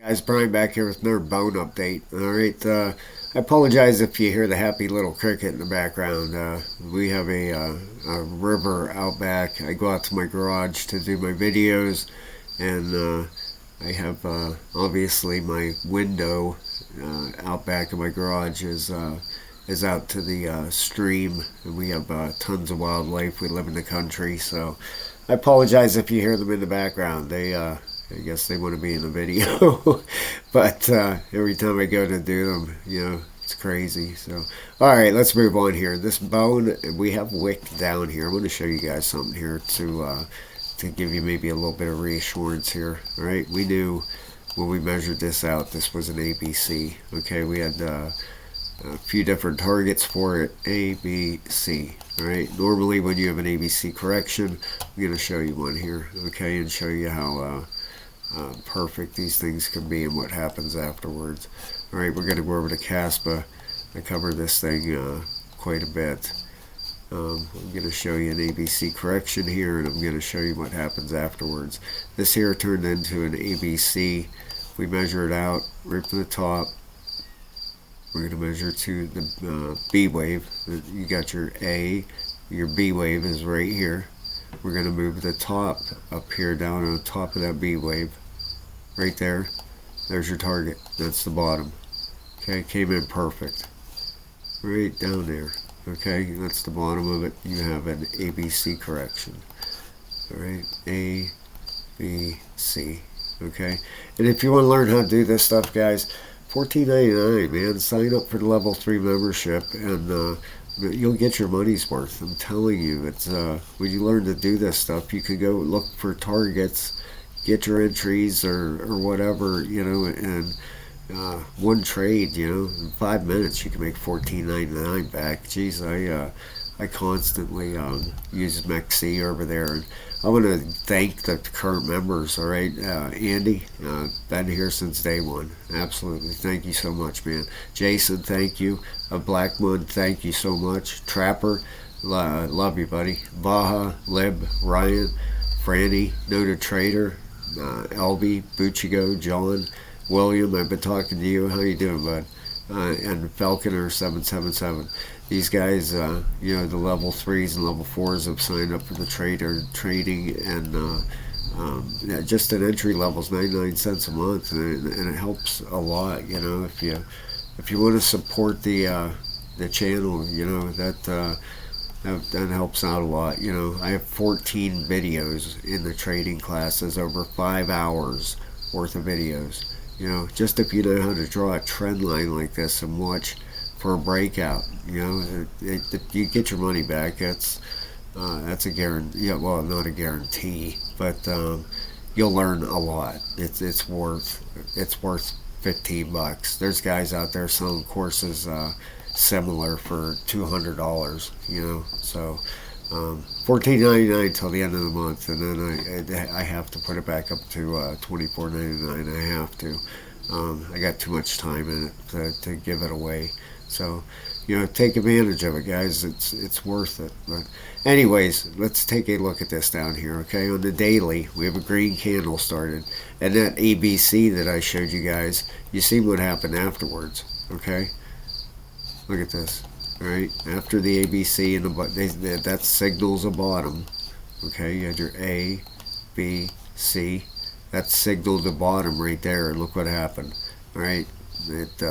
Guys, Brian back here with another bone update. All right, I apologize if you hear the happy little cricket in the background. We have a river out back. I go out to my garage to do my videos, and I have obviously my window out back of my garage is out to the stream, and we have tons of wildlife. We live in the country, so I apologize if you hear them in the background. I guess they want to be in the video, but every time I go to do them, it's crazy. So, all right, let's move on here. This bone we have wicked down here. I'm going to show you guys something here to give you maybe a little bit of reassurance here. All right, we knew when we measured this out, this was an ABC. Okay, we had a few different targets for it. A, B, C. All right. Normally, when you have an ABC correction, I'm going to show you one here. Okay, and show you how perfect these things can be and what happens afterwards. All right, we're going to go over to kaspa. I cover this thing quite a bit. I'm going to show you an ABC correction here, and I'm going to show you what happens afterwards. This here turned into an ABC. We measure it out right from the top. We're going to measure to the B wave. You got your A, your B wave is right here. We're going to move the top up here down on the top of that B wave. Right there. There's your target. That's the bottom. Okay, came in perfect. Right down there. Okay, that's the bottom of it. You have an ABC correction. Alright, A, B, C. Okay, and if you want to learn how to do this stuff, guys, $14.99, man. Sign up for the level 3 membership, and you'll get your money's worth. I'm telling you, it's when you learn to do this stuff, you can go look for targets, get your entries or whatever, and one trade, in 5 minutes you can make $14.99 back. Jeez, I constantly use MEXC over there, and I want to thank the current members. All right, Andy, been here since day one. Absolutely, thank you so much, man. Jason, thank you. Blackwood, thank you so much. Trapper, love you, buddy. Baja, Lib, Ryan, Franny, Noted Trader, Elby, Buchigo, John, William. I've been talking to you. How you doing, bud? And Falconer 777. These guys, the level 3s and level 4s have signed up for the trading, and just an entry level is 99 cents a month, and it helps a lot. If you want to support the channel, that helps out a lot. I have 14 videos in the trading classes, over 5 hours worth of videos. Just if you know how to draw a trend line like this and watch for a breakout, you get your money back. That's a guarantee. Yeah, well, not a guarantee, but you'll learn a lot. It's worth $15. There's guys out there selling courses similar for $200. So. $14.99 till the end of the month, and then I have to put it back up to $24.99. I have to. I got too much time in it to give it away. So, take advantage of it, guys. It's worth it. But anyways, let's take a look at this down here. Okay, on the daily, we have a green candle started, and that ABC that I showed you guys. You see what happened afterwards. Okay, look at this. All right, after the ABC and that signals a bottom. Okay, you had your A, B, C. That signaled the bottom right there, and look what happened. All right, it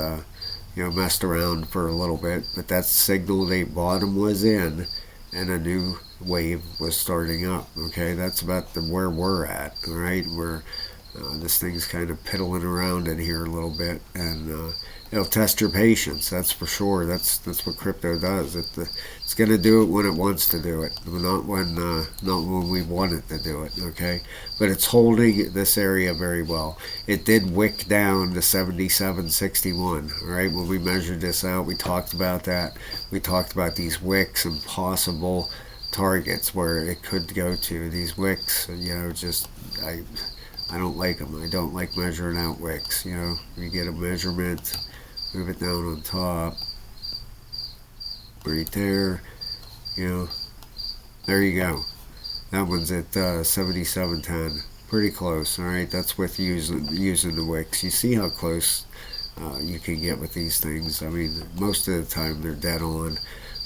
messed around for a little bit, but that signaled a bottom was in, and a new wave was starting up. Okay, that's about where we're at. All right, where this thing's kind of piddling around in here a little bit, and it'll test your patience. That's for sure. That's what crypto does. It's going to do it when it wants to do it, not when we want it to do it. Okay, but it's holding this area very well. It did wick down to 77.61. All right, when we measured this out, we talked about that. We talked about these wicks and possible targets where it could go to. These wicks, I don't like them. I don't like measuring out wicks. You get a measurement, move it down on top, right there. There you go. That one's at 77.10. Pretty close. All right, that's with using the wicks. You see how close you can get with these things. I mean, most of the time they're dead on.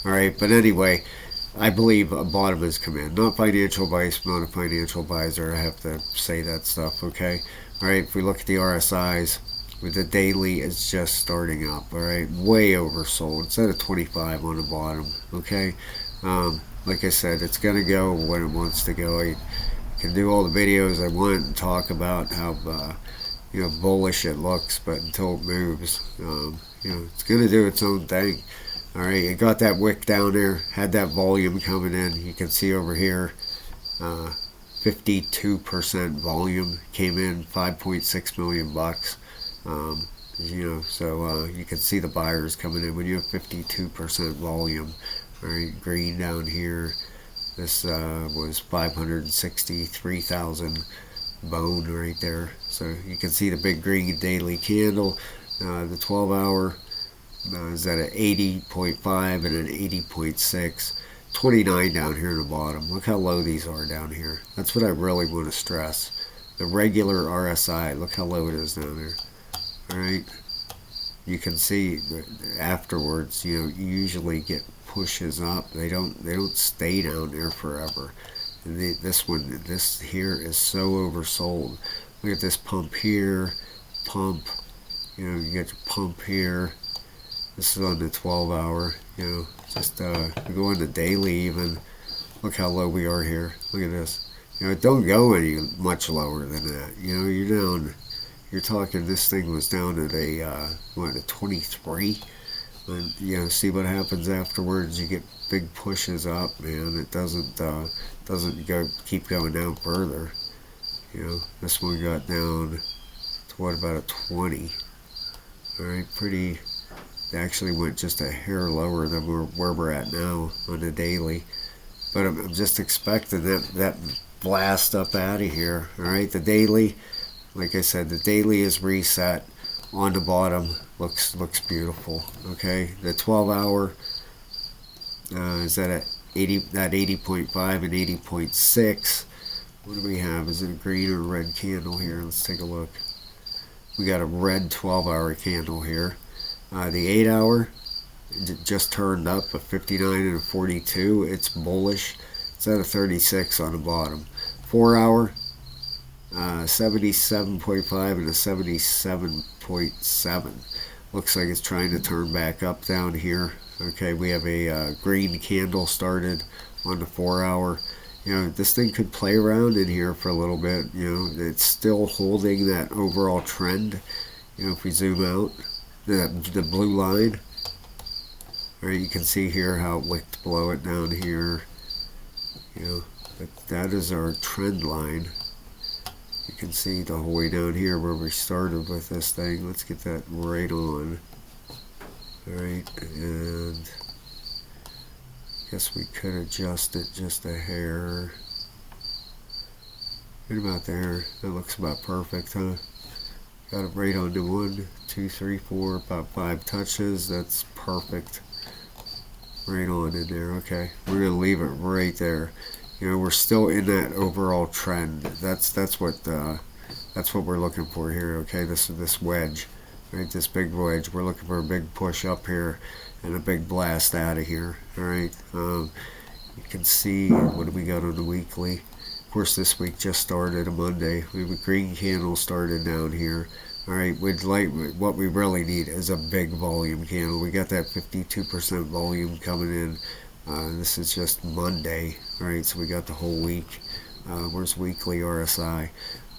All right, but anyway, I believe a bottom has come in. Not financial advice, not a financial advisor. I have to say that stuff. Okay. All right. If we look at the RSIs, with the daily, it's just starting up. All right, way oversold. It's at a 25 on the bottom. Okay. Like I said, it's gonna go when it wants to go. I can do all the videos I want and talk about how bullish it looks, but until it moves, it's gonna do its own thing. All right, it got that wick down there, had that volume coming in. You can see over here, 52% volume came in, 5.6 million bucks. So you can see the buyers coming in when you have 52% volume. All right, green down here. This was 563,000 bone right there. So you can see the big green daily candle. The 12-hour is at an 80.5 and an 80.6. 29 down here in the bottom. Look how low these are down here. That's what I really want to stress. The regular RSI, look how low it is down there. All right, you can see afterwards. You usually get pushes up. They don't stay down there forever. And this here is so oversold. Look at this pump here, pump. You get your pump here. This is on the 12-hour. Just we go on the daily even. Look how low we are here. Look at this. It don't go any much lower than that. You're down. You're talking. This thing was down at a 23. And see what happens afterwards. You get big pushes up, man. It doesn't keep going down further. This one got down to what, about a 20. All right, pretty. It actually went just a hair lower than where we're at now on the daily. But I'm just expecting that blast up out of here. All right, the daily, like I said, the daily is reset on the bottom. Looks beautiful. Okay, the 12-hour is at 80.5 and 80.6. What do we have? Is it a green or a red candle here? Let's take a look. We got a red 12-hour candle here. The 8-hour just turned up a 59 and a 42. It's bullish. It's at a 36 on the bottom. 4-hour, 77.5 and a 77.7. Looks like it's trying to turn back up down here. Okay, we have a green candle started on the 4-hour. This thing could play around in here for a little bit. It's still holding that overall trend. If we zoom out, the blue line, or you can see here how it wicked below it down here. But that is our trend line. You can see the whole way down here where we started with this thing. Let's get that right on. Alright, and I guess we could adjust it just a hair. Right about there. That looks about perfect, huh? Got it right on the 1, 2, 3, 4, about 5 touches. That's perfect. Right on in there. Okay, we're gonna leave it right there. We're still in that overall trend. That's what we're looking for here. Okay, this wedge, right? This big wedge. We're looking for a big push up here and a big blast out of here. All right. You can see what do we got on the weekly. Of course, this week just started a Monday. We have a green candle started down here. All right, what we really need is a big volume candle. We got that 52% volume coming in. This is just Monday. All right, so we got the whole week. Where's weekly RSI?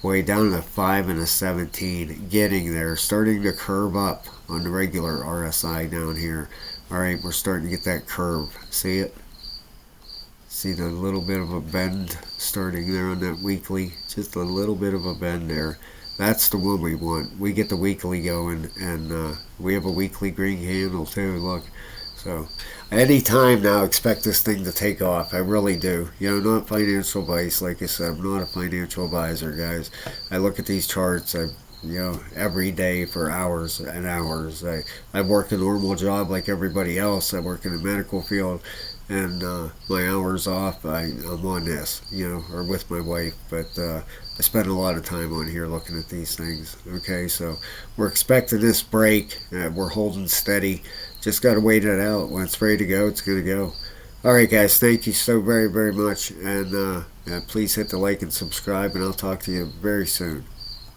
Way down to 5 and a 17. Getting there, starting to curve up on the regular RSI down here. All right, we're starting to get that curve. See it? See the little bit of a bend starting there on that weekly. Just a little bit of a bend there. That's the one we want. We get the weekly going, and we have a weekly green candle too. Look, so any time now, expect this thing to take off. I really do. Not financial advice. Like I said, I'm not a financial advisor, guys. I look at these charts. I every day for hours and hours. I work a normal job like everybody else. I work in the medical field, and my hours off, I'm on this, or with my wife. But I spend a lot of time on here looking at these things. Okay, so we're expecting this break. We're holding steady. Just got to wait it out. When it's ready to go, it's going to go. All right, guys, thank you so very, very much. And please hit the like and subscribe, and I'll talk to you very soon.